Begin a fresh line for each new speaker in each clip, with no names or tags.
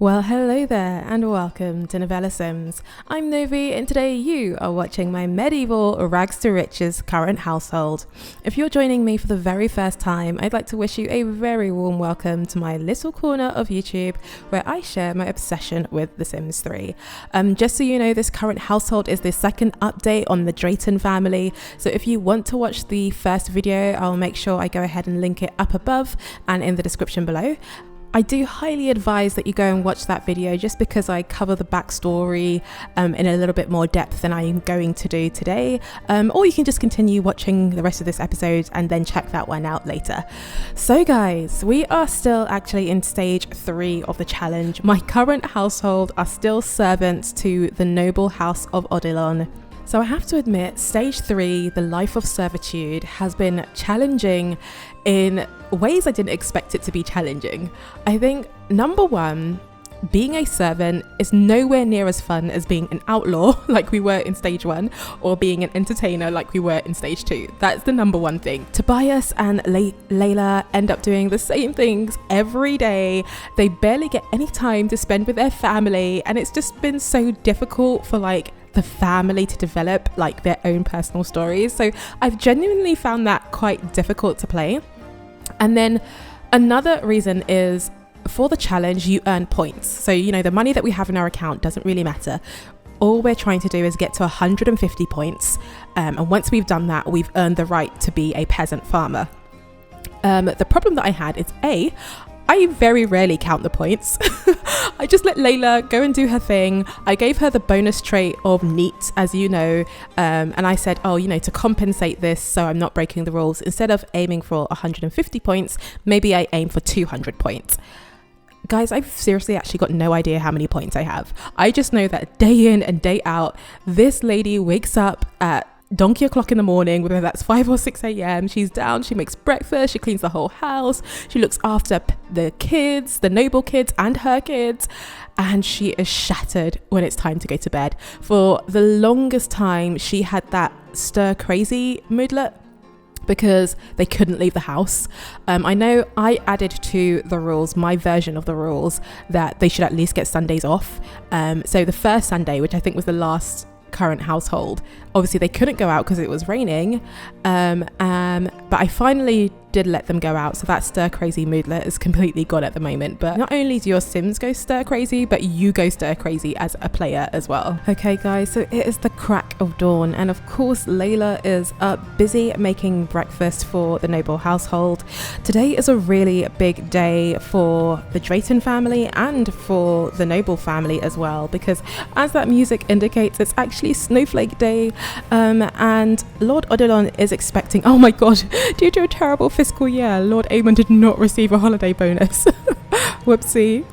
Well, hello there and welcome to NovellaSims. I'm Novi and today you are watching my medieval rags to riches current household. If you're joining me for the very first time, I'd like to wish you a very warm welcome to my little corner of YouTube where I share my obsession with The Sims 3. Just so you know, this current household is the second update on the Drayton family. So if you want to watch the first video, I'll make sure I go ahead and link it up above and in the description below. I do highly advise that you go and watch that video just because I cover the backstory in a little bit more depth than I'm going to do today. Or you can just continue watching the rest of this episode and then check that one out later. So guys, we are still actually in stage 3 of the challenge. My current household are still servants to the noble house of Odilon. So I have to admit, stage 3, the life of servitude, has been challenging in ways I didn't expect it to be challenging. I think, number one, being a servant is nowhere near as fun as being an outlaw like we were in stage 1 or being an entertainer like we were in stage 2. That's the number one thing. Tobias and Layla end up doing the same things every day. They barely get any time to spend with their family, and it's just been so difficult for the family to develop their own personal stories. So I've genuinely found that quite difficult to play. And then another reason is for the challenge you earn points. So the money that we have in our account doesn't really matter. All we're trying to do is get to 150 points, and once we've done that, we've earned the right to be a peasant farmer. The problem that I had is I very rarely count the points. I just let Layla go and do her thing. I gave her the bonus trait of neat, as you know, and I said, to compensate this so I'm not breaking the rules, instead of aiming for 150 points, maybe I aim for 200 points. Guys, I've seriously actually got no idea how many points I have. I just know that day in and day out, this lady wakes up at donkey o'clock in the morning, whether that's 5 or 6 a.m. She's down, she makes breakfast, she cleans the whole house, she looks after the kids, the noble kids and her kids, and she is shattered when it's time to go to bed. For the longest time, she had that stir crazy moodlet because they couldn't leave the house. I know I added to the rules, my version of the rules, that they should at least get Sundays off. So the first Sunday, which I think was the last current household, obviously they couldn't go out because it was raining, but I finally did let them go out, so that stir crazy moodlet is completely gone at the moment. But not only do your Sims go stir crazy, but you go stir crazy as a player as well. Okay guys, so it is the crack of dawn, and of course Layla is up busy making breakfast for the noble household. Today is a really big day for the Drayton family and for the noble family as well, because as that music indicates, it's actually Snowflake Day, and Lord Odilon is expecting, oh my god, due to a terrible fiscal year, Lord Amon did not receive a holiday bonus. Whoopsie.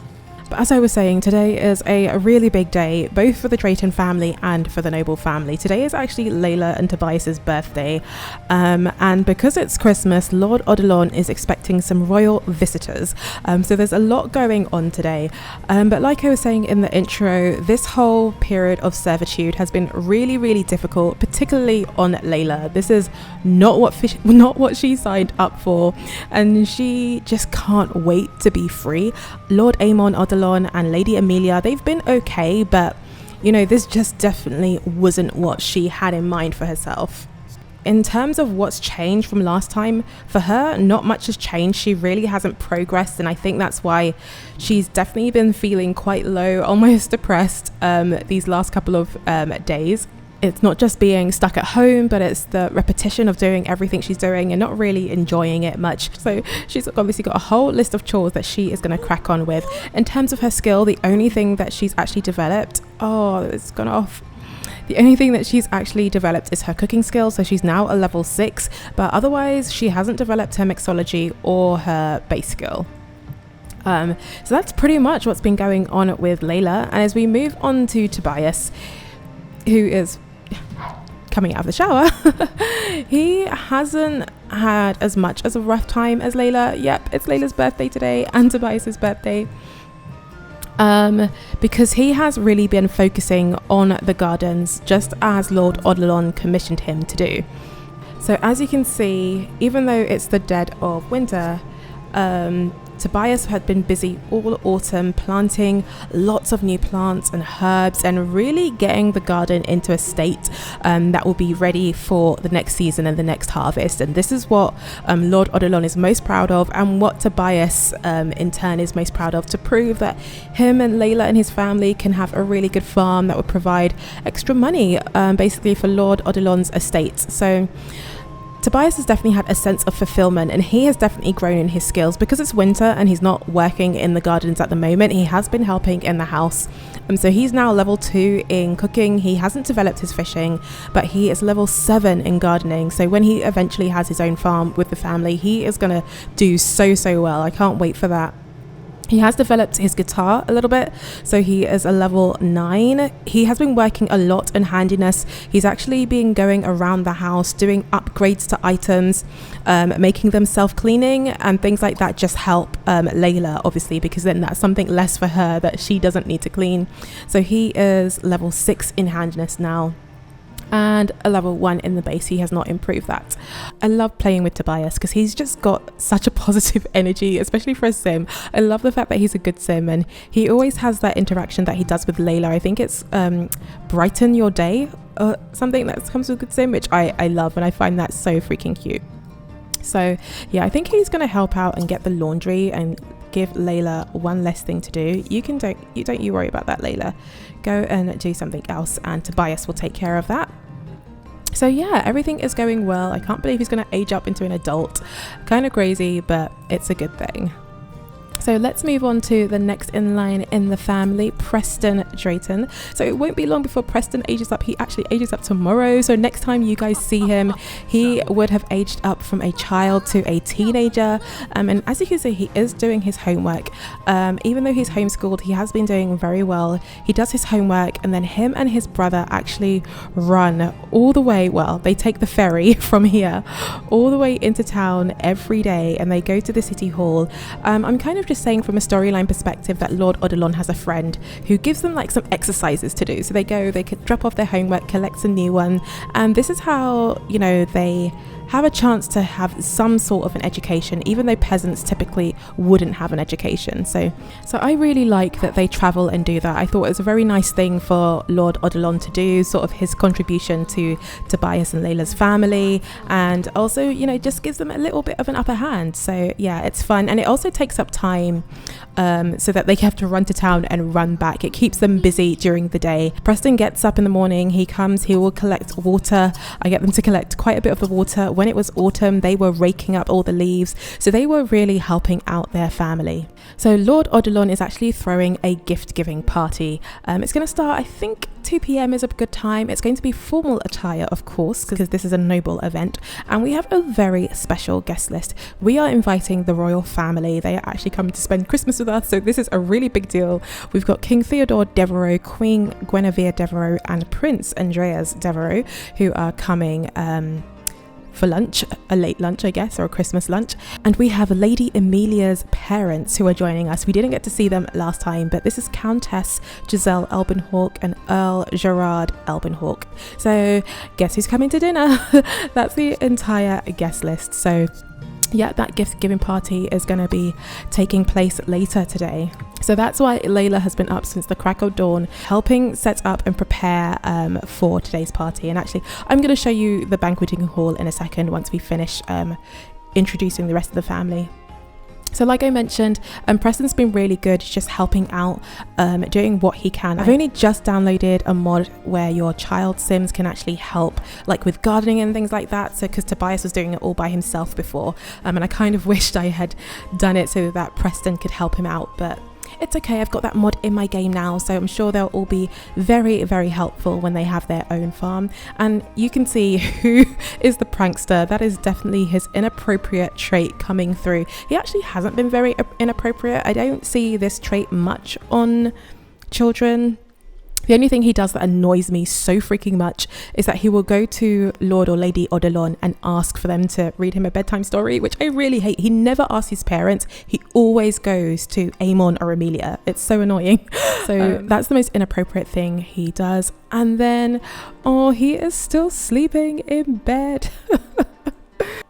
But as I was saying, today is a really big day, both for the Drayton family and for the noble family. Today is actually Layla and Tobias's birthday, and because it's Christmas, Lord Odilon is expecting some royal visitors. So there's a lot going on today. But like I was saying in the intro, this whole period of servitude has been really, really difficult, particularly on Layla. This is not what she signed up for, and she just can't wait to be free. Lord Amon, Odilon and Lady Amelia, they've been okay, but this just definitely wasn't what she had in mind for herself. In terms of what's changed from last time, for her, not much has changed. She really hasn't progressed, and I think that's why she's definitely been feeling quite low, almost depressed these last couple of days. It's not just being stuck at home, but it's the repetition of doing everything she's doing and not really enjoying it much. So she's obviously got a whole list of chores that she is going to crack on with. In terms of her skill, the only thing that she's actually developed, it's gone off. The only thing that she's actually developed is her cooking skill, so she's now a level 6, but otherwise she hasn't developed her mixology or her base skill. So that's pretty much what's been going on with Layla. And as we move on to Tobias, who is coming out of the shower, he hasn't had as much as a rough time as Layla. Yep, it's Layla's birthday today and Tobias's birthday, because he has really been focusing on the gardens, just as Lord Odilon commissioned him to do. So as you can see, even though it's the dead of winter, Tobias had been busy all autumn planting lots of new plants and herbs and really getting the garden into a state that will be ready for the next season and the next harvest. And this is what Lord Odilon is most proud of, and what Tobias in turn is most proud of, to prove that him and Layla and his family can have a really good farm that would provide extra money basically for Lord Odilon's estate. So Tobias has definitely had a sense of fulfillment, and he has definitely grown in his skills. Because it's winter and he's not working in the gardens at the moment, he has been helping in the house. So he's now level 2 in cooking. He hasn't developed his fishing, but he is level 7 in gardening. So when he eventually has his own farm with the family, he is going to do so well. I can't wait for that. He has developed his guitar a little bit, so he is a level 9. He has been working a lot in handiness. He's actually been going around the house doing upgrades to items, making them self-cleaning and things like that. Just help Layla, obviously, because then that's something less for her that she doesn't need to clean. So he is level 6 in handiness now, and a level 1 in the base. He has not improved that. I love playing with Tobias because he's just got such a positive energy, especially for a sim. I love the fact that he's a good sim, and he always has that interaction that he does with Layla. I think it's brighten your day or something that comes with good sim, which I love, and I find that so freaking cute. So yeah, I think he's going to help out and get the laundry and give Layla one less thing to do. Don't you worry about that, Layla. Go and do something else, and Tobias will take care of that. So yeah, everything is going well. I can't believe he's going to age up into an adult. Kind of crazy, but it's a good thing. So let's move on to the next in line in the family, Preston Drayton. So it won't be long before Preston ages up. He actually ages up tomorrow. So next time you guys see him, he would have aged up from a child to a teenager. And as you can see, he is doing his homework. Even though he's homeschooled, he has been doing very well. He does his homework, and then him and his brother actually run all the way. Well, they take the ferry from here all the way into town every day, and they go to the city hall. I'm kind of just saying from a storyline perspective that Lord Odilon has a friend who gives them like some exercises to do. So they could drop off their homework, collect a new one, and this is how, you know, they have a chance to have some sort of an education, even though peasants typically wouldn't have an education. So I really like that they travel and do that. I thought it was a very nice thing for Lord Odilon to do, sort of his contribution to Tobias and Layla's family, and also, you know, just gives them a little bit of an upper hand. So yeah, it's fun, and it also takes up time so that they have to run to town and run back. It keeps them busy during the day. Preston gets up in the morning, he will collect water. I get them to collect quite a bit of the water. When it was autumn, they were raking up all the leaves, so they were really helping out their family. So Lord Odilon is actually throwing a gift giving party. It's going to start, I think 2 p.m. is a good time. It's going to be formal attire, of course, because this is a noble event, and we have a very special guest list. We are inviting the royal family. They are actually coming to spend Christmas with us, so this is a really big deal. We've got King Theodore Devereux, Queen Guinevere Devereux, and Prince Andreas Devereux, who are coming for lunch, a late lunch, I guess, or a Christmas lunch. And we have Lady Amelia's parents who are joining us. We didn't get to see them last time, but this is Countess Giselle Elbenhawk and Earl Gerard Elbenhawk. So guess who's coming to dinner? That's the entire guest list. So yeah, that gift giving party is going to be taking place later today. So that's why Layla has been up since the crack of dawn, helping set up and prepare for today's party. And actually, I'm going to show you the banqueting hall in a second once we finish introducing the rest of the family. So like I mentioned, Preston's been really good, just helping out, doing what he can. I've only just downloaded a mod where your child sims can actually help, like with gardening and things like that. So because Tobias was doing it all by himself before, and I kind of wished I had done it so that Preston could help him out, but it's okay, I've got that mod in my game now, so I'm sure they'll all be very, very helpful when they have their own farm. And you can see who is the prankster. That is definitely his inappropriate trait coming through. He actually hasn't been very inappropriate. I don't see this trait much on children. The only thing he does that annoys me so freaking much is that he will go to Lord or Lady Odilon and ask for them to read him a bedtime story, which I really hate. He never asks his parents. He always goes to Amon or Amelia. It's so annoying. So that's the most inappropriate thing he does. And then, oh, he is still sleeping in bed.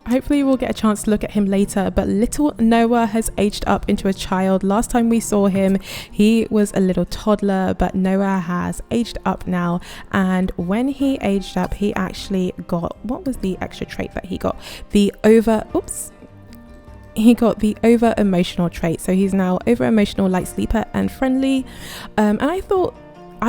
I hopefully we'll get a chance to look at him later. But little Noah has aged up into a child. Last time we saw him, he was a little toddler, but Noah has aged up now. And when he aged up, he actually got, what was the extra trait that he got? He got the over emotional trait. So he's now over emotional, light sleeper and friendly. And I thought,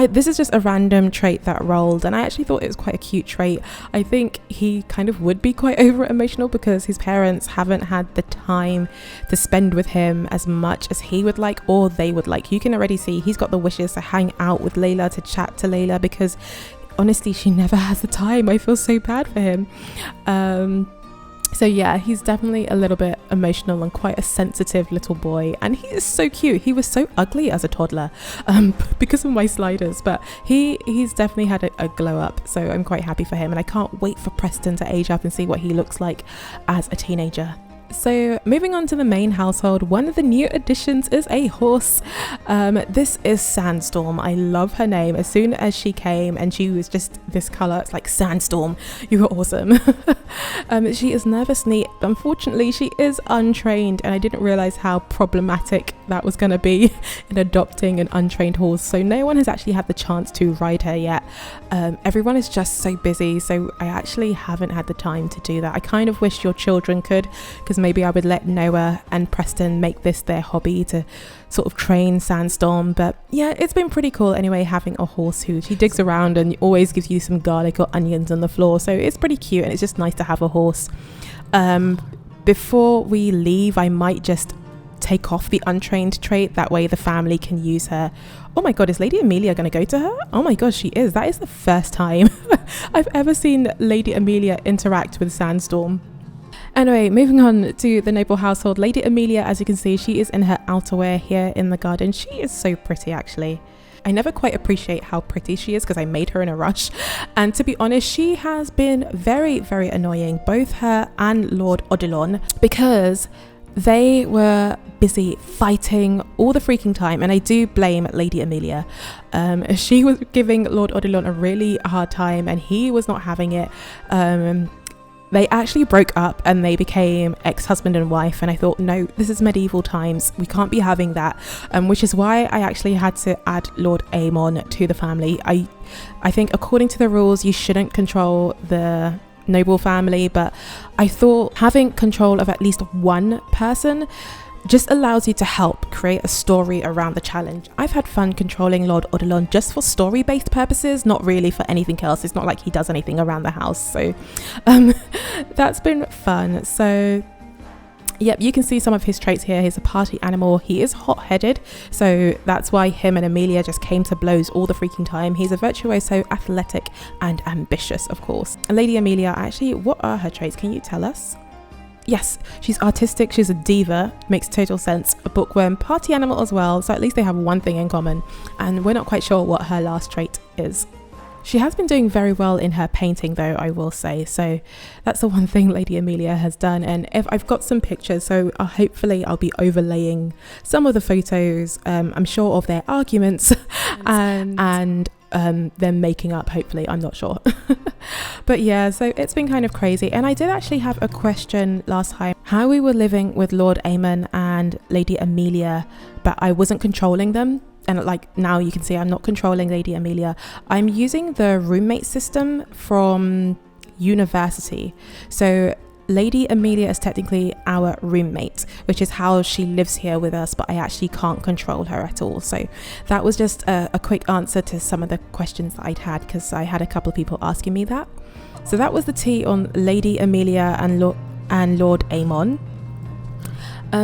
this is just a random trait that rolled, and I actually thought it was quite a cute trait. I think he kind of would be quite over emotional because his parents haven't had the time to spend with him as much as he would like, or they would like. You can already see he's got the wishes to hang out with Layla, to chat to Layla, because honestly she never has the time. I feel so bad for him. So yeah, he's definitely a little bit emotional and quite a sensitive little boy, and he is so cute. He was so ugly as a toddler because of my sliders, but he's definitely had a glow up, so I'm quite happy for him, and I can't wait for Preston to age up and see what he looks like as a teenager. So moving on to the main household, one of the new additions is a horse. This is SandStorm. I love her name. As soon as she came and she was just this color, it's like, SandStorm, you were awesome. She is nervously, unfortunately she is untrained, and I didn't realize how problematic that was going to be in adopting an untrained horse. So no one has actually had the chance to ride her yet. Everyone is just so busy, so I actually haven't had the time to do that. I kind of wish your children could, because maybe I would let Noah and Preston make this their hobby to sort of train SandStorm. But yeah, it's been pretty cool anyway, having a horse who she digs around and always gives you some garlic or onions on the floor, so it's pretty cute, and it's just nice to have a horse. Before we leave, I might just take off the untrained trait, that way the family can use her. Oh my god, is Lady Amelia going to go to her? Oh my gosh, she is. That is the first time I've ever seen Lady Amelia interact with SandStorm. Anyway, moving on to the noble household. Lady Amelia, as you can see, she is in her outerwear here in the garden. She is so pretty, actually. I never quite appreciate how pretty she is because I made her in a rush. And to be honest, she has been very, very annoying, both her and Lord Odilon, because they were busy fighting all the freaking time, and I do blame Lady Amelia. She was giving Lord Odilon a really hard time, and he was not having it. They actually broke up and they became ex-husband and wife, and I thought, no, this is medieval times, we can't be having that, which is why I actually had to add Lord Aemon to the family. I think according to the rules you shouldn't control the noble family, but I thought having control of at least one person just allows you to help create a story around the challenge. I've had fun controlling Lord Odilon just for story-based purposes, not really for anything else. It's not like he does anything around the house, so that's been fun. So yep, you can see some of his traits here. He's a party animal. He is hot-headed, so that's why him and Amelia just came to blows all the freaking time. He's a virtuoso, athletic and ambitious, of course. And Lady Amelia, actually, what are her traits? Can you tell us? Yes, she's artistic, she's a diva, makes total sense, a bookworm, party animal as well, so at least they have one thing in common, and we're not quite sure what her last trait is. She has been doing very well in her painting though, I will say, so that's the one thing Lady Amelia has done. And if I've got some pictures, so hopefully I'll be overlaying some of the photos, I'm sure, of their arguments and them making up, hopefully, I'm not sure. But yeah, so it's been kind of crazy. And I did actually have a question last time, how we were living with Lord Aemon and Lady Amelia, but I wasn't controlling them. And like now you can see I'm not controlling Lady Amelia. I'm using the roommate system from university. So Lady Amelia is technically our roommate, which is how she lives here with us, but I actually can't control her at all. So that was just a quick answer to some of the questions that I'd had, because I had a couple of people asking me that. So that was the tea on Lady Amelia and Lord Aemon.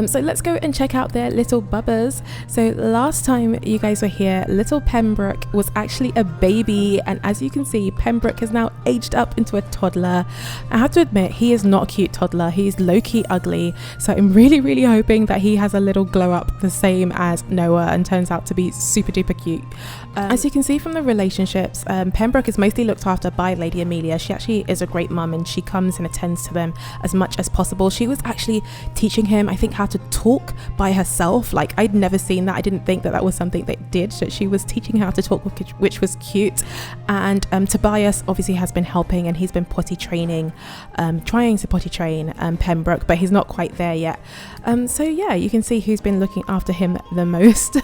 So let's go and check out their little bubbas. So last time you guys were here, little Pembroke was actually a baby, and as you can see, Pembroke has now aged up into a toddler. I have to admit, he is not a cute toddler, he's low-key ugly, so I'm really hoping that he has a little glow up the same as Noah and turns out to be super duper cute. As you can see from the relationships, Pembroke is mostly looked after by Lady Amelia. She actually is a great mum, and she comes and attends to them as much as possible. She was actually teaching him, I think, how to talk by herself. Like, I'd never seen that. I didn't think that was something they did. So she was teaching her how to talk, which was cute. And Tobias obviously has been helping, and he's been potty training, trying to potty train Pembroke, but he's not quite there yet. So yeah, you can see who's been looking after him the most.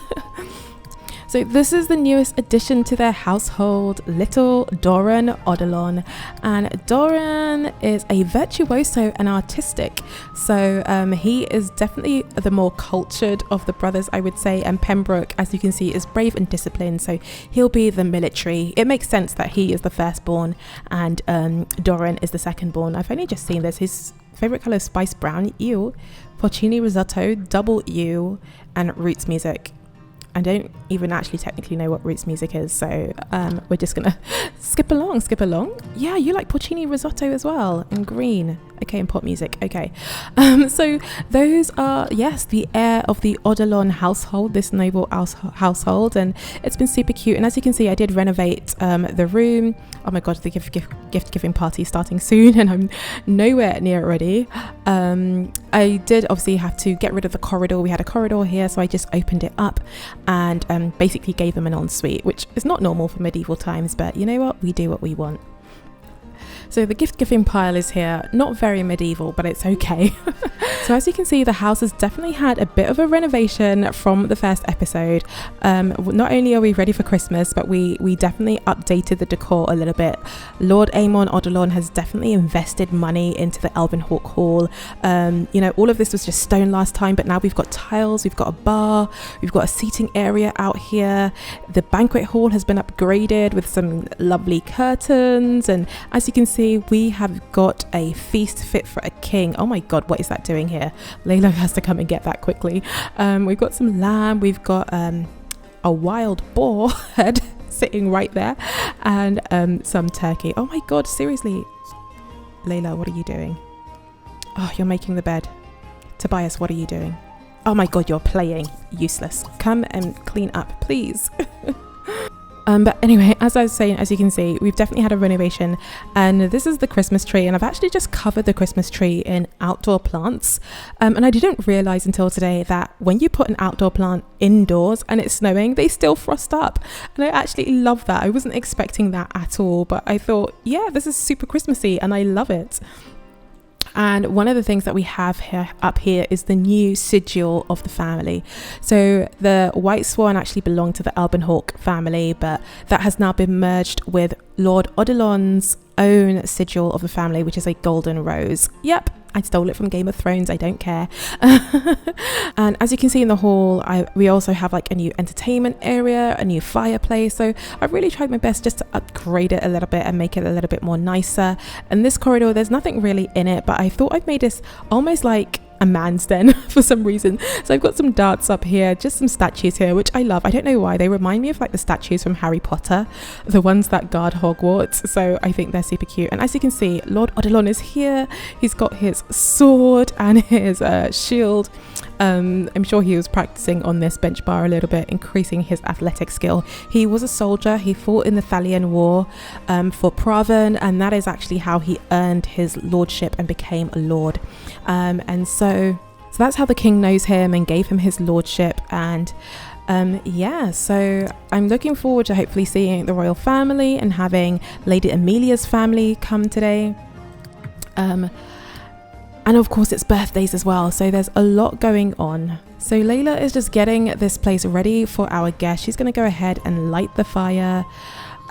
So this is the newest addition to their household, little Doran Odilon. And Doran is a virtuoso and artistic. So he is definitely the more cultured of the brothers, I would say. And Pembroke, as you can see, is brave and disciplined. So he'll be the military. It makes sense that he is the firstborn and Doran is the secondborn. I've only just seen this. His favorite color is spice brown, ew, porcini risotto, double ew, and roots music. I don't even actually technically know what roots music is, so we're just gonna skip along. Yeah, you like porcini risotto as well, and green. Okay, and pop music. Okay, so those are, yes, the heir of the Odilon household, this noble household, and it's been super cute. And as you can see, I did renovate the room. Oh my god, the gift giving party starting soon, and I'm nowhere near it ready. I did obviously have to get rid of the corridor. We had a corridor here, so I just opened it up and basically gave them an ensuite, which is not normal for medieval times, but you know what, we do what we want. So the gift giving pile is here, not very medieval, but it's okay. So as you can see, the house has definitely had a bit of a renovation from the first episode. Not only are we ready for Christmas, but we definitely updated the decor a little bit. Lord Aemon Odilon has definitely invested money into the Elvenhawk Hall. You know, all of this was just stone last time, but now we've got tiles, we've got a bar, we've got a seating area out here. The banquet hall has been upgraded with some lovely curtains, and as you can see, we have got a feast fit for a king. Oh my god, what is that doing here? Layla has to come and get that quickly. We've got some lamb, we've got a wild boar head sitting right there, and some turkey. Oh my god, seriously, Layla, what are you doing? Oh, you're making the bed. Tobias, what are you doing? Oh my god, you're playing. Useless. Come and clean up, please. But anyway, as I was saying, as you can see, we've definitely had a renovation, and this is the Christmas tree, and I've actually just covered the Christmas tree in outdoor plants, and I didn't realize until today that when you put an outdoor plant indoors and it's snowing, they still frost up, and I actually love that. I wasn't expecting that at all, but I thought, yeah, this is super Christmassy and I love it. And one of the things that we have up here is the new sigil of the family. So the White Swan actually belonged to the Elvenhawk family, but that has now been merged with Lord Odilon's own sigil of the family, which is a golden rose. Yep, I stole it from Game of Thrones, I don't care. And as you can see in the hall, we also have like a new entertainment area, a new fireplace. So I've really tried my best just to upgrade it a little bit and make it a little bit more nicer. And this corridor, there's nothing really in it, but I thought I'd made this almost like a man's den for some reason. So I've got some darts up here, just some statues here, which I love. I don't know why, they remind me of like the statues from Harry Potter, the ones that guard Hogwarts, so I think they're super cute. And as you can see, Lord Odilon is here. He's got his sword and his shield. I'm sure he was practicing on this bench bar a little bit, increasing his athletic skill. He was a soldier. He fought in the Thalian War for Praaven, and that is actually how he earned his lordship and became a lord. And so that's how the king knows him and gave him his lordship. And yeah, so I'm looking forward to hopefully seeing the royal family and having Lady Amelia's family come today. And of course it's birthdays as well, so there's a lot going on. So Layla is just getting this place ready for our guest. She's going to go ahead and light the fire.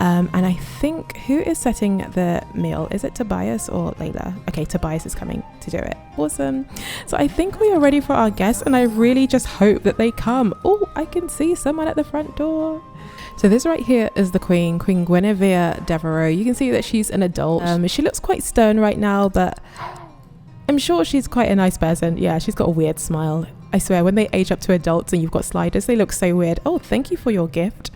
And I think, who is setting the meal? Is it Tobias or Layla? Okay, Tobias is coming to do it. Awesome. So I think we are ready for our guests, and I really just hope that they come. Oh, I can see someone at the front door. So this right here is the Queen Guinevere Devereux. You can see that she's an adult. She looks quite stern right now, but I'm sure she's quite a nice person. Yeah, she's got a weird smile. I swear, when they age up to adults and you've got sliders, they look so weird. Oh, thank you for your gift.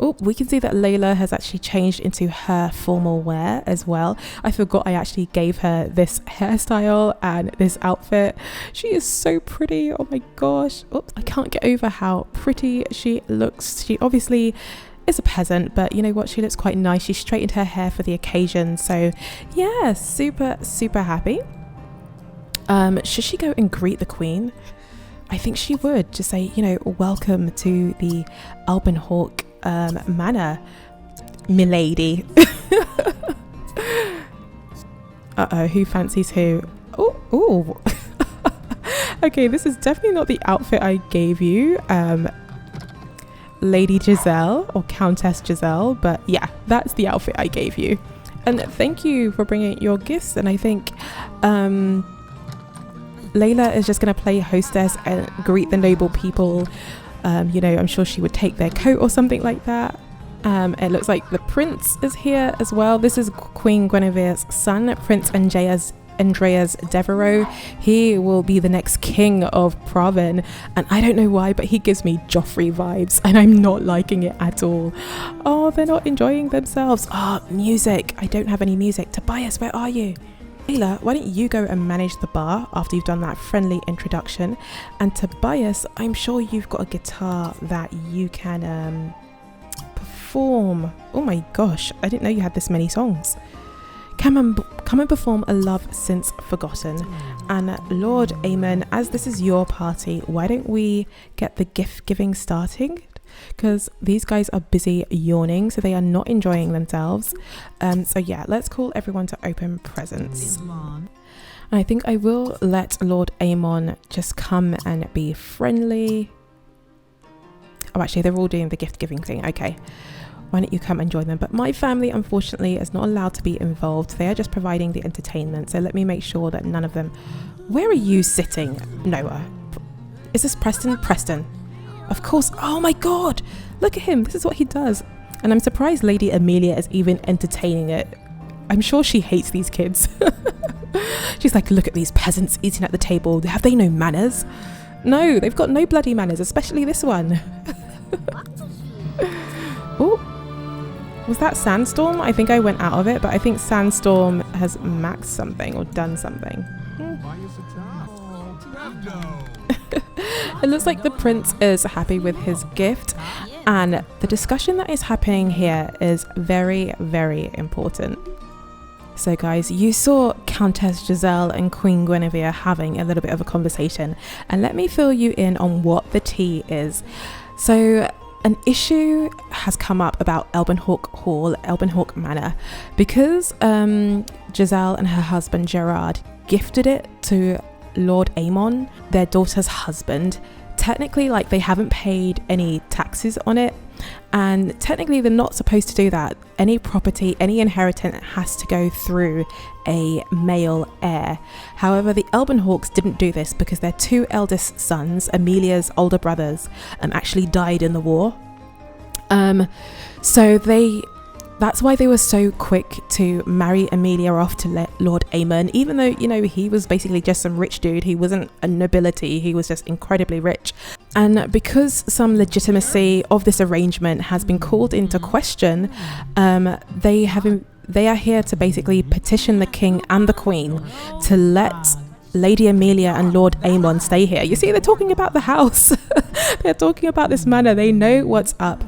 Oh, we can see that Layla has actually changed into her formal wear as well. I forgot I actually gave her this hairstyle and this outfit. She is so pretty. Oh my gosh. Oh, I can't get over how pretty she looks. She obviously is a peasant, but you know what? She looks quite nice. She straightened her hair for the occasion. So yeah, super happy. Should she go and greet the Queen? I think she would just say, you know, welcome to the Alpenhawk manor, milady. Uh-oh, who fancies who? Oh. Okay, this is definitely not the outfit I gave you, Lady Giselle or Countess Giselle, but yeah, that's the outfit I gave you. And thank you for bringing your gifts. And I think Layla is just going to play hostess and greet the noble people. You know, I'm sure she would take their coat or something like that. It looks like the prince is here as well. This is Queen Guinevere's son, Prince Andreas Devereaux. He will be the next king of Praaven, and I don't know why, but he gives me Joffrey vibes, and I'm not liking it at all. Oh, they're not enjoying themselves. Music. I don't have any music. Tobias, where are you? Layla, why don't you go and manage the bar after you've done that friendly introduction? And Tobias, I'm sure you've got a guitar that you can perform. Oh my gosh, I didn't know you had this many songs. Come and perform A Love Since Forgotten. And Lord Aemon, as this is your party, why don't we get the gift giving starting? Because these guys are busy yawning, so they are not enjoying themselves. So yeah, let's call everyone to open presents. And I think I will let Lord Aemon just come and be friendly. Oh, actually, they're all doing the gift giving thing. Okay. Why don't you come and join them? But my family, unfortunately, is not allowed to be involved. They are just providing the entertainment. So let me make sure that none of them... Where are you sitting, Noah? Is this Preston? Preston. Of course. Oh my God. Look at him. This is what he does. And I'm surprised Lady Amelia is even entertaining it. I'm sure she hates these kids. She's like, look at these peasants eating at the table. Have they no manners? No, they've got no bloody manners, especially this one. Oh. Was that SandStorm? I think I went out of it, but I think SandStorm has maxed something or done something. It looks like the prince is happy with his gift, and the discussion that is happening here is very, very important. So guys, you saw Countess Giselle and Queen Guinevere having a little bit of a conversation, and let me fill you in on what the tea is. So an issue has come up about Alpenhawk Hall, Alpenhawk Manor, because Giselle and her husband Gerard gifted it to Lord Aemon, their daughter's husband. Technically, like, they haven't paid any taxes on it, and technically they're not supposed to do that. Any property, any inheritance has to go through a male heir. However, the Alpenhawks didn't do this because their two eldest sons, Amelia's older brothers, actually died in the war. So that's why they were so quick to marry Amelia off to Lord Aemon, even though, you know, he was basically just some rich dude. He wasn't a nobility, he was just incredibly rich. And because some legitimacy of this arrangement has been called into question, they are here to basically petition the king and the queen to let Lady Amelia and Lord Aemon stay here. You see, they're talking about the house. They're talking about this manor. They know what's up.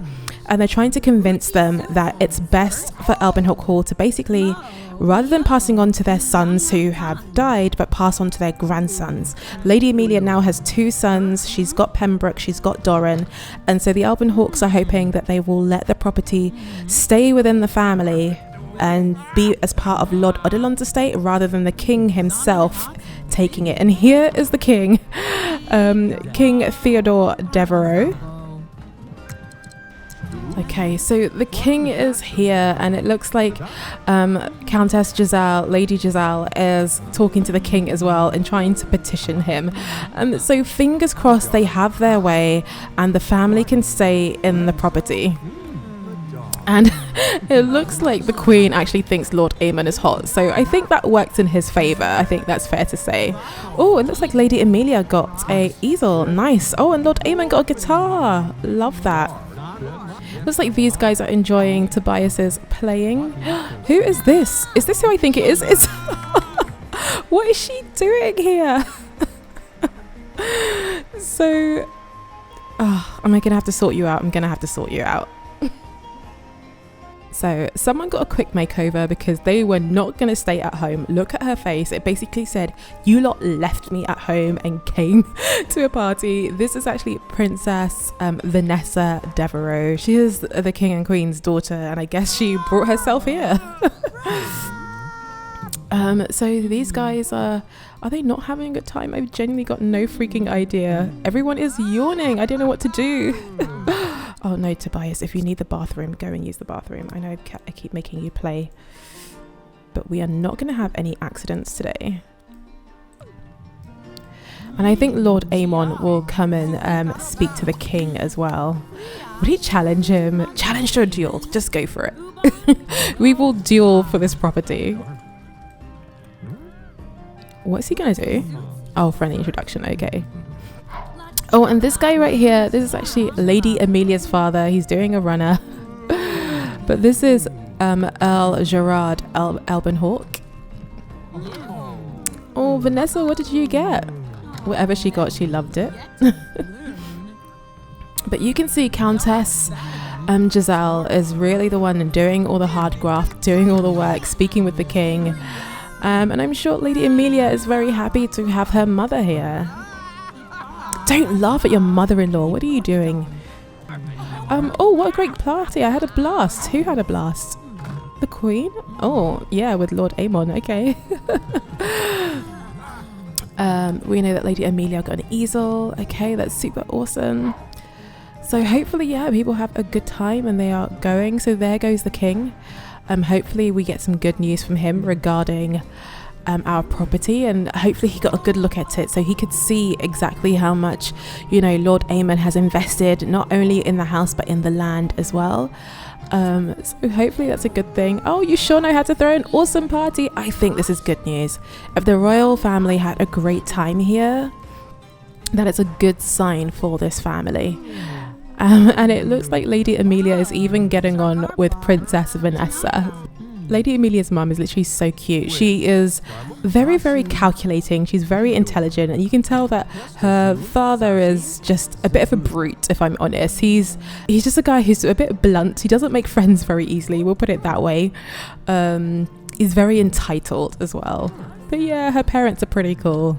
And they're trying to convince them that it's best for Alpenhawk Hall to basically, rather than passing on to their sons who have died, but pass on to their grandsons. Lady Amelia now has two sons. She's got Pembroke, she's got Doran. And so the Alpenhawks are hoping that they will let the property stay within the family and be as part of Lord Odilon's estate rather than the king himself taking it. And here is the king, King Theodore Devereaux. Okay, so the king is here, and it looks like Countess Giselle, Lady Giselle, is talking to the king as well and trying to petition him. So fingers crossed they have their way and the family can stay in the property. And it looks like the queen actually thinks Lord Aemon is hot, so I think that worked in his favour. I think that's fair to say. Oh, it looks like Lady Amelia got a easel. Nice. Oh, and Lord Aemon got a guitar. Love that. Looks like these guys are enjoying Tobias's playing. Who is this? Is this who I think it is? It's what is she doing here? So, am I gonna have to sort you out? I'm gonna have to sort you out. So someone got a quick makeover because they were not going to stay at home. Look at her face. It basically said, you lot left me at home and came to a party. This is actually Princess Vanessa Devereaux. She is the king and queen's daughter, and I guess she brought herself here. So these guys are they not having a good time? I've genuinely got no freaking idea. Everyone is yawning. I don't know what to do. Oh no, Tobias, if you need the bathroom, go and use the bathroom. I know I keep making you play, but we are not going to have any accidents today. And I think Lord Aemon will come and speak to the king as well. Would he challenge him? Challenge to a duel. Just go for it. We will duel for this property. What's he going to do? Oh, friendly introduction. Okay. Oh, and this guy right here, this is actually Lady Amelia's father. He's doing a runner. But this is Earl Gerard Albenhawk. Oh, Vanessa, what did you get? Whatever she got, she loved it. But you can see Countess Giselle is really the one doing all the hard graft, doing all the work, speaking with the king. And I'm sure Lady Amelia is very happy to have her mother here. Don't laugh at your mother-in-law. What are you doing? Oh, what a great party. I had a blast. Who had a blast? The Queen? Oh, yeah, with Lord Aemon. Okay. We know that Lady Amelia got an easel. Okay, that's super awesome. So hopefully, yeah, people have a good time and they are going. So there goes the king. Hopefully we get some good news from him regarding our property, and hopefully he got a good look at it so he could see exactly how much, you know, Lord Aemon has invested not only in the house but in the land as well. So hopefully that's a good thing. Oh, you sure know how to throw an awesome party. I think this is good news. If the royal family had a great time here, that is a good sign for this family. And it looks like Lady Amelia is even getting on with Princess Vanessa. Lady Amelia's mum is literally so cute. She is very, very calculating. She's very intelligent, and you can tell that her father is just a bit of a brute, if I'm honest. He's just a guy who's a bit blunt. He doesn't make friends very easily, we'll put it that way. He's very entitled as well. But yeah, her parents are pretty cool.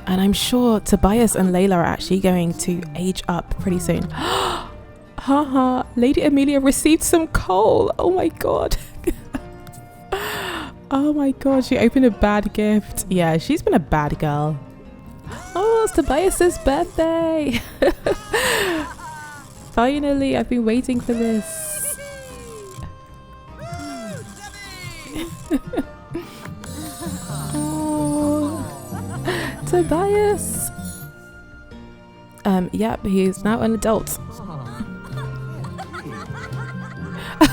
And I'm sure Tobias and Layla are actually going to age up pretty soon. Haha, Lady Amelia received some coal. Oh my god. Oh my god, she opened a bad gift. Yeah, she's been a bad girl. Oh, it's Tobias's birthday. Finally, I've been waiting for this. Oh, Tobias. Yep, he's now an adult.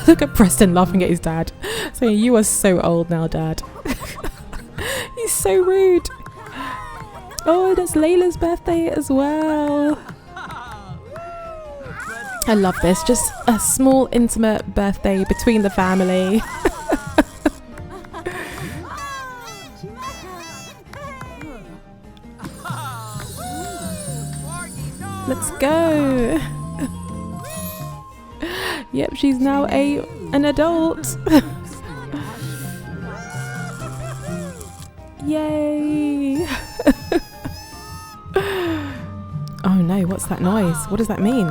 Look at Preston laughing at his dad, saying, "You are so old now, Dad." He's so rude. Oh, and it's Layla's birthday as well. I love this. Just a small, intimate birthday between the family. Let's go. Yep, she's now an adult. Yay. Oh no, what's that noise? What does that mean?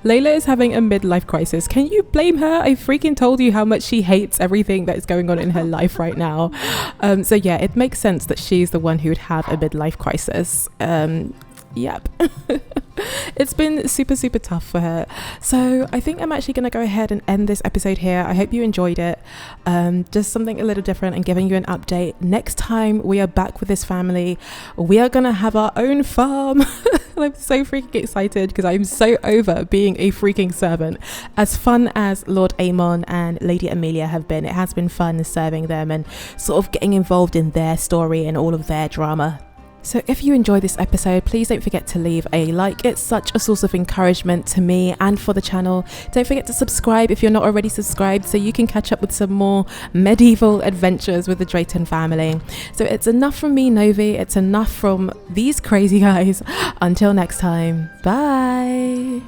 Layla is having a midlife crisis. Can you blame her? I freaking told you how much she hates everything that is going on in her life right now. So yeah, it makes sense that she's the one who would have a midlife crisis. Yep. It's been super, super tough for her. So I think I'm actually going to go ahead and end this episode here. I hope you enjoyed it. Just something a little different and giving you an update. Next time we are back with this family, we are going to have our own farm. I'm so freaking excited because I'm so over being a freaking servant. As fun as Lord Aemon and Lady Amelia have been, it has been fun serving them and sort of getting involved in their story and all of their drama. So if you enjoyed this episode, please don't forget to leave a like. It's such a source of encouragement to me and for the channel. Don't forget to subscribe if you're not already subscribed so you can catch up with some more medieval adventures with the Drayton family. So it's enough from me, Novi. It's enough from these crazy guys. Until next time, bye.